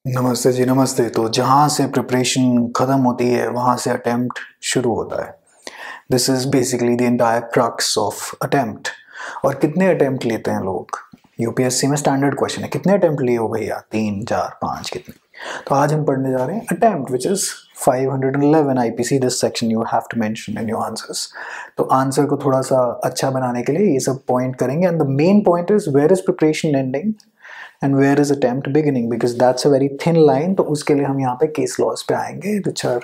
नमस्ते जी, नमस्ते। तो जहाँ से प्रिपरेशन ख़त्म होती है वहाँ से अटेम्प्ट शुरू होता है। This is basically the entire crux of attempt. और कितने अटेम्प्ट लेते हैं लोग? यूपीएससी में स्टैंडर्ड क्वेश्चन है, कितने अटेम्प्ट लिए हो भैया? 3, 4, 5 कितने? तो आज हम पढ़ने जा रहे हैं attempt which is 511 IPC। This section you have to mention in your answers. तो आंसर को थोड़ा सा अच्छा बनाने के लिए ये सब पॉइंट करेंगे। And the main point is where is preparation ending and where is attempt beginning, because that's a very thin line. तो उसके लिए हम यहाँ पे case laws पे आएंगे which are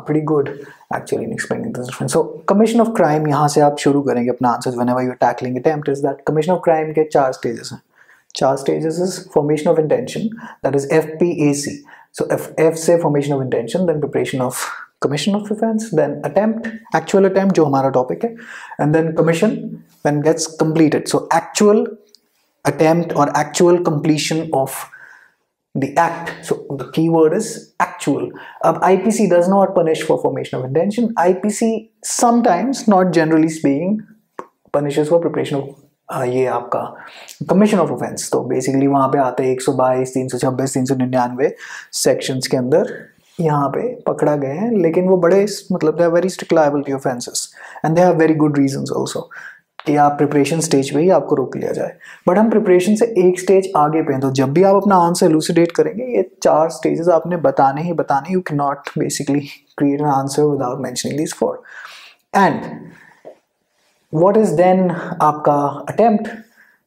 pretty good actually in explaining this difference. So commission of crime, यहाँ से आप शुरू करेंगे अपना answers whenever you're tackling attempt, is that commission of crime के 4 stages हैं. 4 stages is formation of intention, that is FPAC. So F से formation of intention, then preparation of commission of offense, then attempt, actual attempt जो हमारा topic है, and then commission when gets completed. So actual attempt or actual completion of the act. So the key word is actual. IPC does not punish for formation of intention. IPC sometimes, not generally speaking, punishes for preparation of ये आपका commission of offense. तो basically वहाँ पे आते हैं 122, 326, 399 sections के अंदर यहाँ पे पकड़ा गए हैं, लेकिन वो बड़े मतलब they are very strict liability offenses and they have very good reasons also कि आप प्रिपरेशन स्टेज पे ही आपको रोक लिया जाए। बट हम प्रिपरेशन से एक स्टेज आगे पे हैं, तो जब भी आप अपना आंसर एलुसिडेट करेंगे ये 4 स्टेजेस आपने बताने ही बताने। You can not basically create an answer without mentioning this 4। And what is then आपका attempt?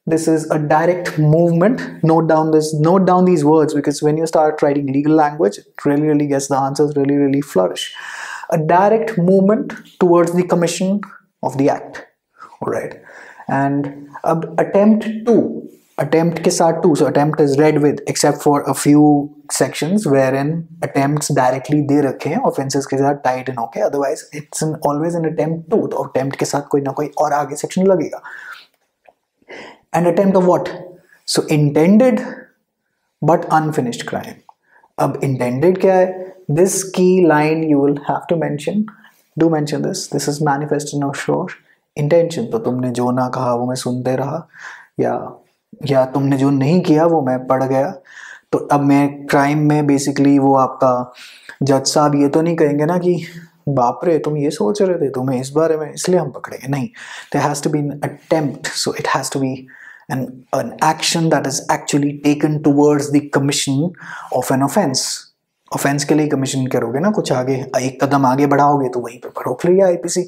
This is a direct movement. Note down these words, because when you start writing legal language it really gets the answers really flourish. A direct movement towards the commission of the act. Alright, and अब attempt के साथ 2, so attempt is read with except for a few sections wherein attempts directly दे रखे हैं offenses के साथ tied in होके, otherwise it's always an attempt 2, तो attempt के साथ कोई ना कोई और आगे section लगेगा। And attempt of what? So intended but unfinished crime. अब intended क्या है? This key line you will have to mention. Do mention this. This is manifest in our shore. Intention, तो तुमने जो ना कहा वो मैं सुनते रहा, या तुमने जो नहीं किया वो मैं पढ़ गया। तो अब मैं क्राइम में बेसिकली वो आपका जज साहब ये तो नहीं कहेंगे ना कि बाप रे तुम ये सोच रहे थे, तुम्हें इस बारे में इसलिए हम पकड़ेंगे, नहीं। There has to be an attempt, so it has to be an action that is actually taken towards the commission of an offense. Offence के लिए कमीशन करोगे ना, कुछ आगे एक कदम आगे बढ़ाओगे तो वहीं पर रोक लिया IPC.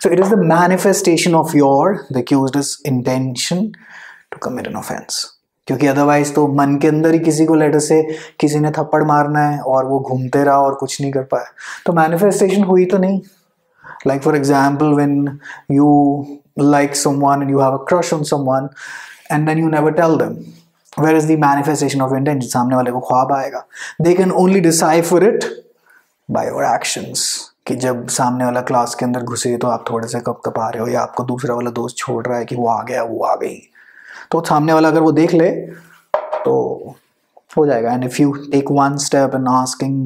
So it is the manifestation of your the accused's intention to commit an offence, क्योंकि अदरवाइज तो मन के अंदर ही किसी को लेटर से किसी ने थप्पड़ मारना है और वो घूमते रहा और कुछ नहीं कर पाया, तो मैनिफेस्टेशन हुई तो नहीं। Like for example when you like someone and you have a crush on someone and then you never tell them, where is the manifestation of intention? सामने वाले को ख्वाब आएगा। They can only decipher it by your actions, कि जब सामने वाला class के अंदर घुसे तो आप थोड़े से कप आ रहे हो, या आपको दूसरा वाला दोस्त छोड़ रहा है कि वो आ गया, वो आ गई, तो सामने वाला अगर वो देख ले तो हो जाएगा। And if you take one step in asking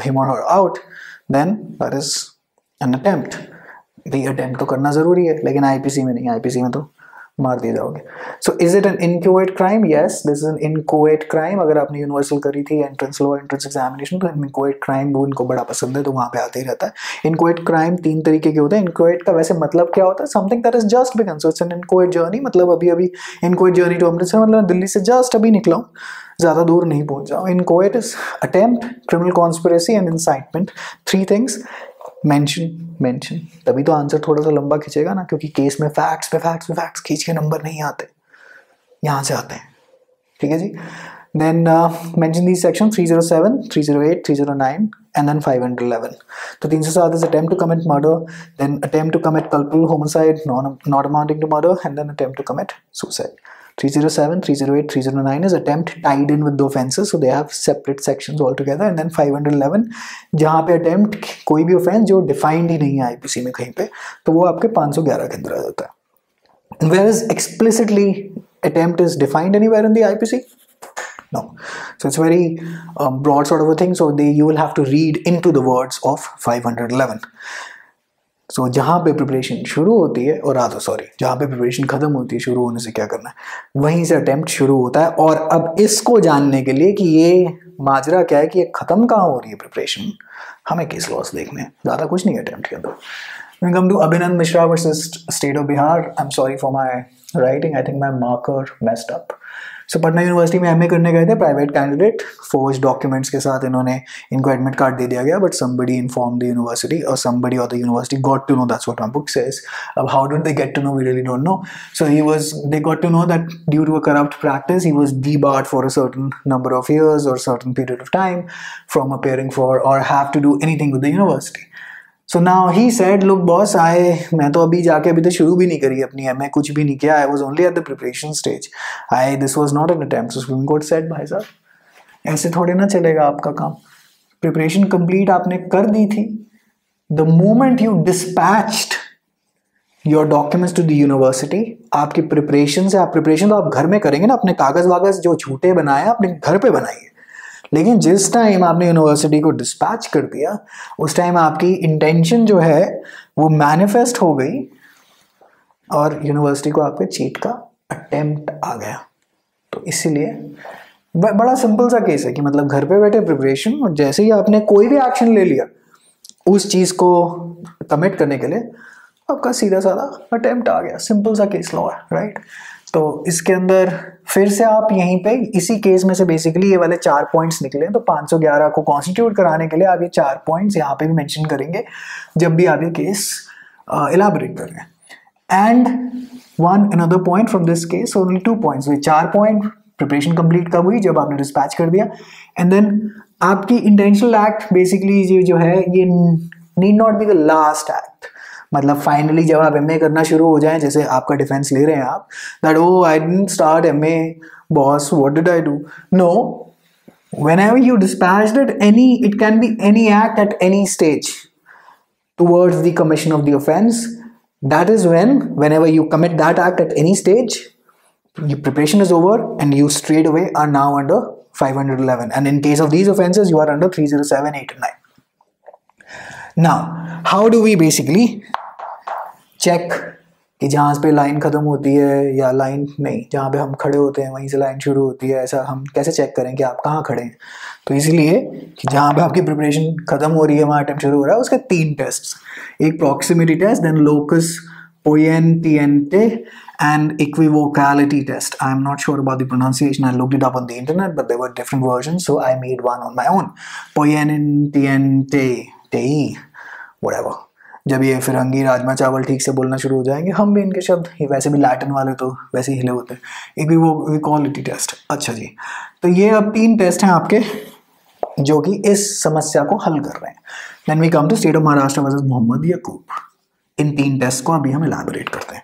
him or her out, then that is an attempt. भाई अटेम्प्ट तो करना ज़रूरी है, लेकिन आईपीसी में नहीं, आईपीसी में तो मार दिए जाओगे। So is it an inchoate crime? Yes, this is an inchoate crime. अगर आपने यूनिवर्सल करी थी एंट्रेंस लॉ एंट्रेंस एग्जामिनेशन, तो इनकोएट क्राइम वो इनको बड़ा पसंद है, तो वहाँ पे आते ही रहता है। इनकोएट क्राइम 3 तरीके के होते हैं। इनकोएट का वैसे मतलब क्या होता है? Something that is just began, so it's an inchoate journey. मतलब अभी इनकोएट जर्नी टू अमृतसर, मतलब दिल्ली से जस्ट अभी निकला हूँ, ज़्यादा दूर नहीं पहुँचा। Inchoate is attempt, criminal conspiracy and incitement. 3 things mention, तभी तो आंसर थोड़ा सा लंबा खींचेगा ना, क्योंकि केस में फैक्ट्स पे फैक्ट्स खींच के नंबर नहीं आते, यहाँ से आते हैं। ठीक है जी। Then mention these section 307, 308, 309 and then 511। तो 307 is attempt to commit murder, then attempt to commit culpable homicide not amounting to murder, and then attempt to commit suicide. 307, 308, 309 is attempt tied in with the offenses, so they have separate sections altogether. And then 511 जहाँ पे attempt कोई भी offense जो defined ही नहीं है IPC में कहीं पे, तो वो आपके 511 के अंदर आ जाता है। Whereas explicitly attempt is defined anywhere in the IPC? No. So it's very broad sort of a thing. So you will have to read into the words of 511. सो जहाँ पे प्रिपरेशन शुरू होती है और जहाँ पे प्रिपरेशन खत्म होती है, शुरू होने से क्या करना है, वहीं से अटेम्प्ट शुरू होता है। और अब इसको जानने के लिए कि ये माजरा क्या है, कि ये खत्म कहाँ हो रही है प्रिपरेशन, हमें केस लॉस देखने हैं, ज़्यादा कुछ नहीं है अटेम्प्ट के अंदर। When we come to Abhayanand Mishra versus State of Bihar, I'm sorry for my writing. I think my marker messed up. So Patna university में एमए करने गए थे प्राइवेट कैंडिडेट, फोर्ज डॉक्यूमेंट्स के साथ इनको एडमिट कार्ड दे दिया गया, but somebody informed the university or somebody or the university got to know, that's what my book says. अब how did they get to know, we really don't know. So they got to know that due to a corrupt practice he was debarred for a certain number of years or certain period of time from appearing for or have to do anything with the university. So now he said, look boss, मैं तो अभी तो शुरू भी नहीं करी अपनी MA, कुछ भी नहीं किया, I was only at the preparation stage. This was not an attempt. So Supreme Court said, भाई साहब ऐसे थोड़े ना चलेगा आपका काम, प्रिपरेशन कंप्लीट आपने कर दी थी, the moment you dispatched your documents to the university, आपकी प्रिपरेशन तो आप घर में करेंगे ना, अपने कागज वागज जो झूठे बनाए अपने घर पे बनाइए, लेकिन जिस टाइम आपने यूनिवर्सिटी को डिस्पैच कर दिया उस टाइम आपकी इंटेंशन जो है वो मैनिफेस्ट हो गई और यूनिवर्सिटी को आप पे चीट का अटेम्प्ट आ गया। तो इसीलिए बड़ा सिंपल सा केस है कि मतलब घर पे बैठे प्रिपरेशन, और जैसे ही आपने कोई भी एक्शन ले लिया उस चीज़ को कमिट करने के लिए, आपका सीधा साधा अटेम्प्ट आ गया। सिंपल सा केस लॉ है, राइट। तो इसके अंदर फिर से आप यहीं पे इसी केस में से बेसिकली ये वाले 4 पॉइंट्स निकले, तो 511 को कॉन्स्टिट्यूट कराने के लिए आप ये 4 पॉइंट्स यहाँ पे भी मेंशन करेंगे जब भी आप ये केस इलाबोरेट कर रहे हैं। And one another point from this case, only 2 points, 4 point preparation complete कब हुई, जब आपने डिस्पैच कर दिया, एंड देन आपकी इंटेंशनल एक्ट बेसिकली ये जो है ये need not be the last act, मतलब फाइनली जब आप एमए करना शुरू हो जाएं, जैसे आपका डिफेंस ले रहे हैं आप, that oh I didn't start MA boss, what did I do, no, whenever you dispatched it, it can be any act at any stage towards the commission of the offense. That is whenever you commit that act at any stage, your preparation is over and you straight away are now under 511, and in case of these offenses you are under 307, 8 and 9. Now how do we basically check कि जहाँ पे line ख़त्म होती है या line नहीं, जहाँ पे हम खड़े होते हैं वहीं से लाइन शुरू होती है, ऐसा हम कैसे चेक करें कि आप कहाँ खड़े हैं? तो इसीलिए कि जहाँ पे आपकी प्रिपरेशन ख़त्म हो रही है वहाँ अटेम्प्ट शुरू हो रहा है, उसके 3 टेस्ट, एक proximity test, then locus poenitentiae and equivocality test. I am not sure about the pronunciation. I looked it up on the internet, but there were different versions, so I made one on my own. Poenitentiae, whatever. जब ये फिरंगी राजमा चावल ठीक से बोलना शुरू हो जाएंगे, हम भी इनके शब्द, ये वैसे भी लैटिन वाले तो वैसे ही हिले होते हैं। इक्विवोकैलिटी टेस्ट, अच्छा जी। तो ये अब 3 टेस्ट हैं आपके जो कि इस समस्या को हल कर रहे हैं। Then we come to state of Maharashtra versus Mohammad Yakub. इन 3 टेस्ट को अभी हम इलैबोरेट करते हैं।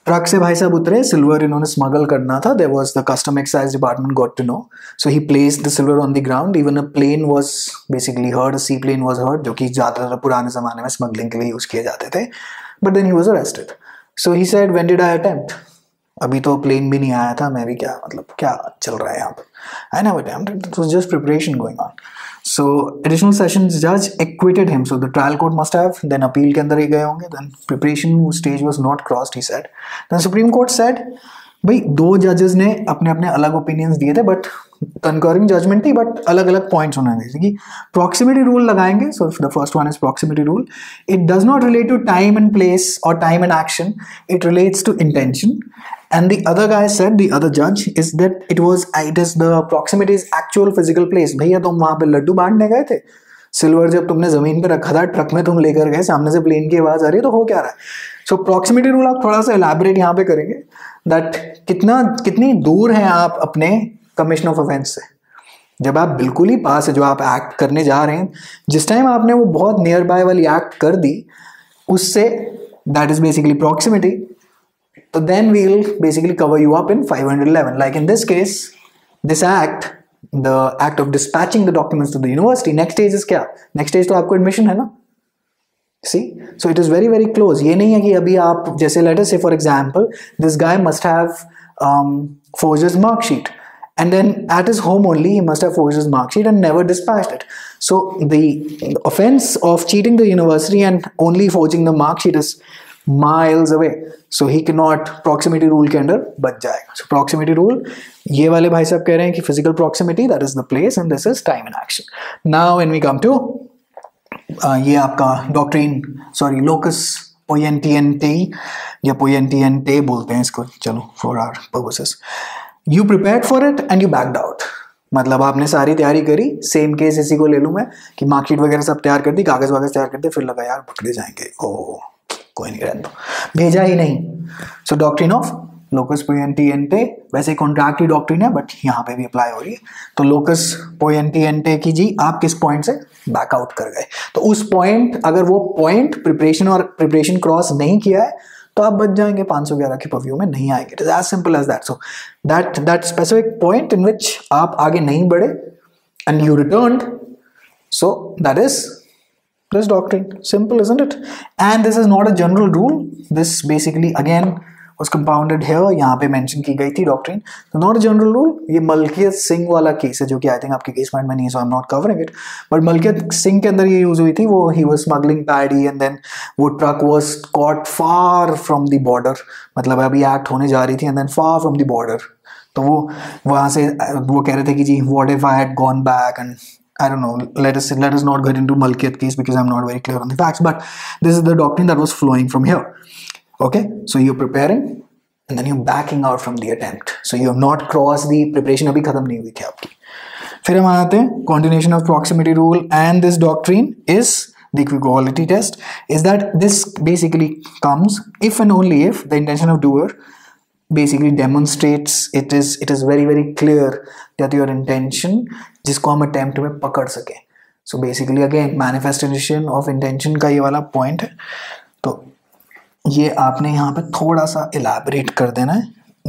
ट्रक से भाई साहब उतरे, सिल्वर इन्होंने स्मगल करना था, there was the custom excise department got to know, so he placed the silver on the ground, even a plane was basically heard, a sea plane was heard, जो कि ज़्यादातर पुराने ज़माने में स्मगलिंग के लिए यूज़ किए जाते थे, but then he was arrested. So he said when did I attempt, अभी तो प्लेन भी नहीं आया था, मैं भी क्या मतलब क्या चल रहा है यहाँ पर, I never attempted, it was just preparation going on. So additional sessions judge acquitted him. So the trial court must have then appeal के अंदर ही गए होंगे. Then preparation stage was not crossed, he said. Then Supreme Court said, भाई 2 judges ने अपने अपने अलग opinions दिए थे, but concurring judgment थी, but अलग अलग points उन्होंने दिए कि proximity rule लगाएंगे. So the first one is proximity rule. It does not relate to time and place or time and action. It relates to intention. And the other guy said, the other judge, is that it is the proximity is actual physical place. भैया तुम वहाँ पे लड्डू बांटने गए थे, silver जब तुमने जमीन पे रखा था, ट्रक में तुम लेकर गए, सामने से प्लेन की आवाज आ रही है, तो हो क्या रहा है? सो प्रॉक्सिमिटी रूल आप थोड़ा सा एलैबोरेट यहाँ पे करेंगे, दैट कितनी दूर हैं आप अपने कमिशन ऑफ ऑफेंस से। जब आप बिल्कुल ही पास है, जो आप एक्ट करने जा रहे हैं, जिस टाइम आपने वो बहुत नियर बाय वाली एक्ट कर दी, उससे that is basically proximity. So then we'll basically cover you up in 511. Like in this case, this act, the act of dispatching the documents to the university, next stage is क्या? Next stage तो आपको admission है ना? See? So it is very very close. ये नहीं है कि अभी आप जैसे let us say for example, this guy must have forged his mark sheet, and then at his home only he must have forged his mark sheet and never dispatched it. So the offense of cheating the university and only forging the mark sheet is miles away, so he cannot, proximity rule के अंदर बच जाएगा. So proximity rule, ये वाले भाई साहब कह रहे हैं कि physical proximity, that is the place and this is time and action. Now when we come to ये आपका doctrine, sorry, locus poenitentiae या poenitentiae बोलते हैं इसको, चलो for our purposes. You prepared for it and you backed out. मतलब आपने सारी तैयारी करी, सेम केस इसी को ले लूँ मैं कि मार्कशीट वगैरह सब तैयार कर दी, कागज वागज तैयार कर दी, फिर लगा यार पकड़े जाएंगे, ओह कोई नहीं, रहने दो, भेजा ही नहीं. सो डॉक्ट्रिन ऑफ लोकस पोएंटिएंटे, वैसे कॉन्ट्रैक्ट की डॉक्ट्रिन है बट यहाँ पे भी अप्लाई हो रही है. तो लोकस पोएंटिएंटे की जी आप किस पॉइंट से बैकआउट कर गए, तो उस पॉइंट, अगर वो पॉइंट प्रिपरेशन और प्रिपरेशन क्रॉस नहीं किया है तो आप बच जाएंगे, 511 की पव्यू में नहीं आएंगे. It is as simple as that. So that specific point in which आप आगे नहीं बढ़े and you returned, so that is this doctrine. Simple, isn't it? And this is not a general rule. This basically again was compounded here. यहाँ पे mention की गई थी doctrine. So not a general rule. ये मलकियत सिंह वाला case है जो कि I think आपके केस पॉइंट में नहीं है, so I'm not covering it. But मलकियत सिंह के अंदर ये यूज हुई थी. वो he was smuggling paddy and then वो truck was caught far from the border. मतलब अभी एक्ट होने जा रही थी and then far from the border. तो वो वहाँ से वो कह रहे थे कि जी what if I had gone back and I don't know, let us not get into Malkiyat case because I'm not very clear on the facts, but this is the doctrine that was flowing from here. Okay, so you're preparing and then you're backing out from the attempt, so you have not crossed the preparation, अभी खत्म नहीं हुई थी आपकी. फिर हम आते हैं continuation of proximity rule, and this doctrine is the equivocality test. Is that this basically comes if and only if the intention of doer basically demonstrates it is very clear that your intention जिसको हम attempt में पकड़ सके. So basically again manifestation of intention का ये वाला point है, तो ये आपने यहाँ पे थोड़ा सा elaborate कर देना है.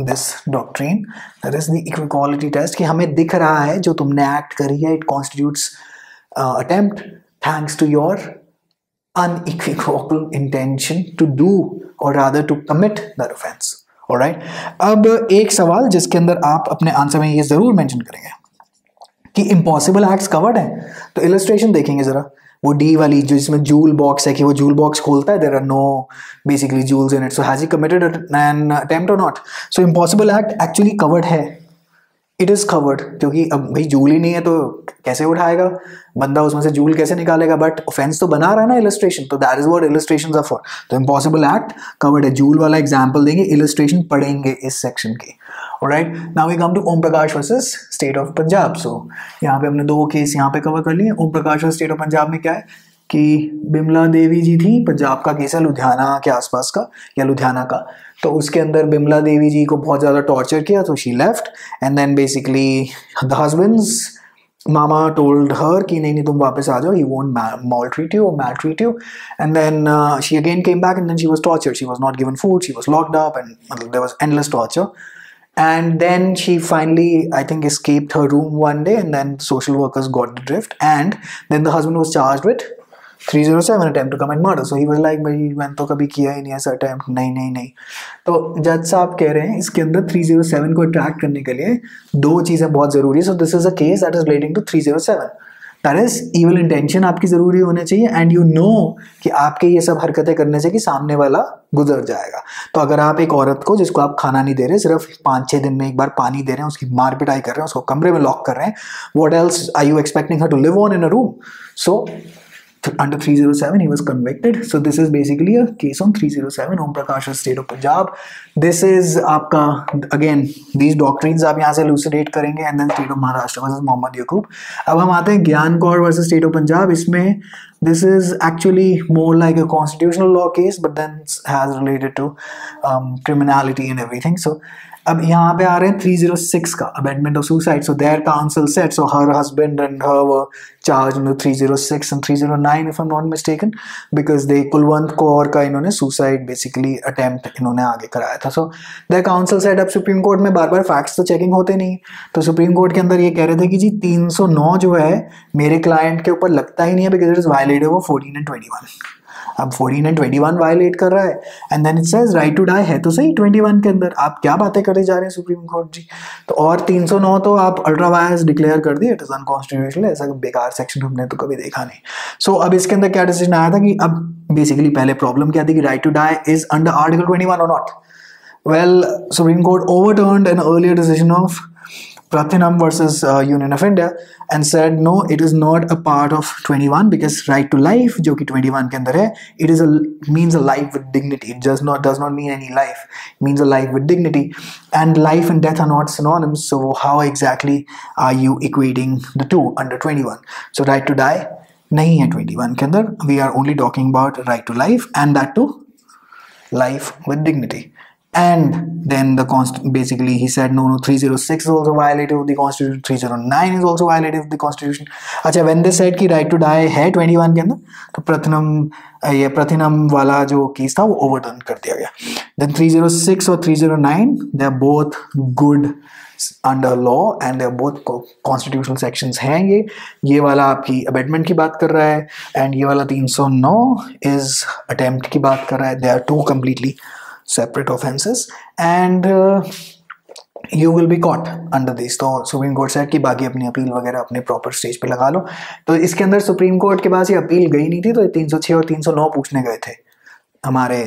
This doctrine, that is the equivocality test, कि हमें दिख रहा है जो तुमने act करी है, it constitutes attempt thanks to your unequivocal intention to do or rather to commit that offense. Alright? अब एक सवाल जिसके अंदर आप अपने आंसर में ये जरूर मेंशन करेंगे कि इम्पॉसिबल एक्ट्स कवर्ड हैं, तो इलस्ट्रेशन देखेंगे जरा, वो डी वाली जो जिसमें जूल बॉक्स है कि वो जूल बॉक्स खोलता है, there are no basically jewels in it, so has he committed an attempt or not. So impossible act actually covered है, इट इज कवर्ड, क्योंकि अब भाई जूल ही नहीं है तो कैसे उठाएगा बंदा, उसमें से जूल कैसे निकालेगा, बट ऑफेंस तो बना रहा है ना इलस्ट्रेशन, तो that is what illustrations are for. तो इम्पॉसिबल एक्ट कवर्ड है. जूल वाला एग्जांपल देंगे, इलस्ट्रेशन पढ़ेंगे इस सेक्शन की. Alright, now we come to Om Prakash versus state of Punjab. So यहाँ पे हमने दो केस यहाँ पे कवर कर लिए. ओम Prakash versus state of Punjab में क्या है कि बिमला देवी जी थी, पंजाब का केस है, लुधियाना के आसपास का या लुधियाना का. तो उसके अंदर बिमला देवी जी को बहुत ज़्यादा टॉर्चर किया, तो she left and then basically the husband's मामा टोल्ड हर कि नहीं तुम वापस आ जाओ, he won't maltreat you or maltreat you, and then she again came back and then she was tortured. She was not given food, she was locked up, and there was endless torture. And then she finally, I think, escaped her room one day, and then social workers got the drift, and then the husband was charged with 307 attempt to commit murder. So he was like, भाई मैंने तो कभी किया ही नहीं ऐसा attempt, नहीं. तो जज साहब कह रहे हैं इसके अंदर 307 को अट्रैक्ट करने के लिए दो चीज़ें बहुत ज़रूरी है. So this is a case that is relating to 307. That is evil intention आपकी ज़रूरी होनी चाहिए, एंड यू नो कि आपके ये सब हरकतें करने से कि सामने वाला गुजर जाएगा. तो अगर आप एक औरत को जिसको आप खाना नहीं दे रहे, सिर्फ 5-6 दिन में एक बार पानी दे रहे हैं, उसकी मार पिटाई कर रहे हैं, उसको कमरे में लॉक कर रहे हैं, what else are you expecting her to live on in a room? So under 307 he was convicted. So this is basically a case on 307 Om Prakash state of Punjab. This is आपका again these doctrines आप यहाँ से elucidate करेंगे, and then state of Maharashtra versus Mohammad yakub. अब हम आते हैं ज्ञान Kaur versus state of Punjab. इसमें this is actually more like a constitutional law case, but then has related to criminality and everything. So अब यहाँ पे आ रहे हैं 306 का abetment of suicide. So their counsel said, so her husband and her were charge in 306 and 309 if I am not mistaken, because they Kulwant Kaur का इन्होंने suicide basically attempt इन्होंने आगे कराया था. सो देयर काउंसिल सेड, अब सुप्रीम कोर्ट में बार बार facts तो चेकिंग होते नहीं, तो सुप्रीम कोर्ट के अंदर ये कह रहे थे कि जी 309 जो है मेरे क्लाइंट के ऊपर लगता ही नहीं है, because it is violated of 14 and 21. अब 14 एंड 21 वायलेट कर रहा है and then it says right to die है तो सही 21 के अंदर, आप क्या बातें करे जा रहे हैं सुप्रीम कोर्ट जी। तो और 309 तो आप अल्ट्रा वायस डिक्लेयर कर दिए, इट इज अनकॉन्स्टिट्यूशनल, ऐसा बेकार सेक्शन हमने तो कभी देखा नहीं। सो अब इसके अंदर क्या डिसीजन आया था कि अब बेसिकली पहले प्रॉब्लम क्या थी कि right to die is under article 21 और not. Well supreme court overturned an earlier decision of Prathinam versus Union of India and said no, it is not a part of 21 because right to life जो कि 21 के अंदर है, it is means a life with dignity. It does not mean any life. It means a life with dignity, and life and death are not synonyms. So how exactly are you equating the two under 21? So right to die नहीं है 21 के अंदर. We are only talking about right to life and that too life with dignity. And then basically he said no 306 is also violative of the constitution, 309 is also violative of the constitution. अच्छा when they said कि right to die है 21 के अंदर तो प्रथिनम वाला जो case था वो ओवरटर्न कर दिया गया। then 306 और 309 they are both good under law and they are both constitutional sections हैं। ये वाला आपकी अबेटमेंट की बात कर रहा है and ये वाला 309 is attempt की बात कर रहा है। they are two completely separate offenses and you will be caught under this। तो सुप्रीम कोर्ट से कि बाकी अपनी अपील वगैरह अपने प्रॉपर स्टेज पे लगा लो। तो इसके अंदर सुप्रीम कोर्ट के पास ये अपील गई नहीं थी, तो 306 और 309 पूछने गए थे हमारे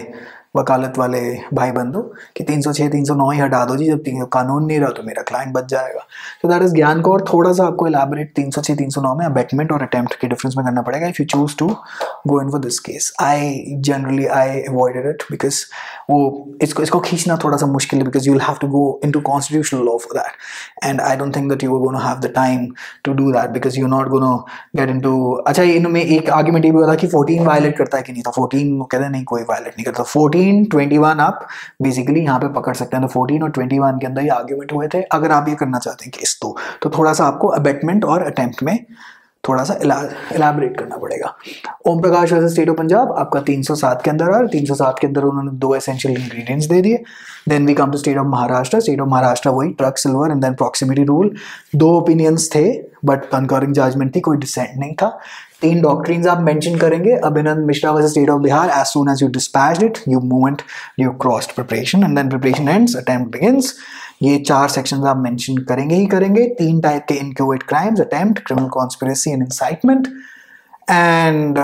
वकालत वाले भाई बंधु कि 306 309 ही हटा दो जी, जब कानून नहीं रहा तो मेरा क्लाइंट बच जाएगा। तो दैट इज ज्ञान कौर। थोड़ा सा आपको एलैबोरेट 306 309 में अबेटमेंट और अटेम्प्ट के डिफरेंस में करना पड़ेगा if you choose to go in for this case. I avoided it because वो इसको खींचना थोड़ा सा मुश्किल है because you will have to go into constitutional law for that and I don't think that you are gonna have the time to do that because you not gonna get into. अच्छा इनमें एक argument ये भी था कि 14 violet करता है कि नहीं, तो 14 कहते हैं नहीं कोई वायलेट नहीं करता। 14 21 आप बेसिकली यहाँ पे पकड़ सकते हैं। तो 14 और 21 के अंदर ये आर्ग्यूमेंट हुए थे। अगर आप ये करना चाहते हैं केस तो थोड़ा सा आपको अबेटमेंट और अटेम्प्ट में थोड़ा सा एलैबोरेट करना पड़ेगा। ओम Prakash versus state of Punjab आपका 307 के अंदर और 307 के अंदर उन्होंने 2 एसेंशियल इंग्रेडिएंट्स दे दिए। Then we come to state of Maharashtra. State of Maharashtra वही truck silver and then proximity rule. 2 opinions थे बट कंकरिंग जजमेंट थी, कोई डिसेंट नहीं था। 3 डॉक्ट्रिन्स आप मेंशन करेंगे। Abhinandan Mishra versus state of Bihar. As soon as you dispatched it you movement you crossed preparation and then preparation ends attempt begins. ये 4 sections आप mention करेंगे ही करेंगे। 3 टाइप के incubate crimes, attempt, criminal conspiracy and incitement and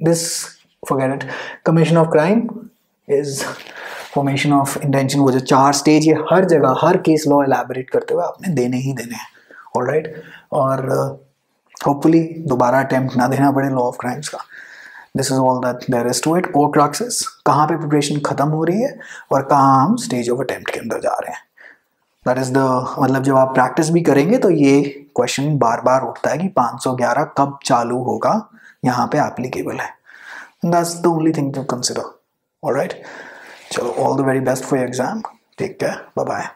this forget it. Commission of crime is formation of intention. वो जो 4 stage ये हर जगह हर case law elaborate करते हुए आपने देने ही देने हैं। ऑलराइट, और होपफुली दोबारा अटेम्प्ट ना देना पड़े लॉ ऑफ क्राइम्स का। This is all that there is to it. Core cruxes, कहाँ पे प्रिपरेशन खत्म हो रही है और कहाँ हम स्टेज ऑफ अटेम्प्ट के अंदर जा रहे हैं। दैट इज द मतलब जब आप प्रैक्टिस भी करेंगे तो ये क्वेश्चन बार बार उठता है कि 511 कब चालू होगा, यहाँ पे एप्लीकेबल है। That's the only thing to consider. Alright, चलो all the very best for your exam. Take care, bye bye.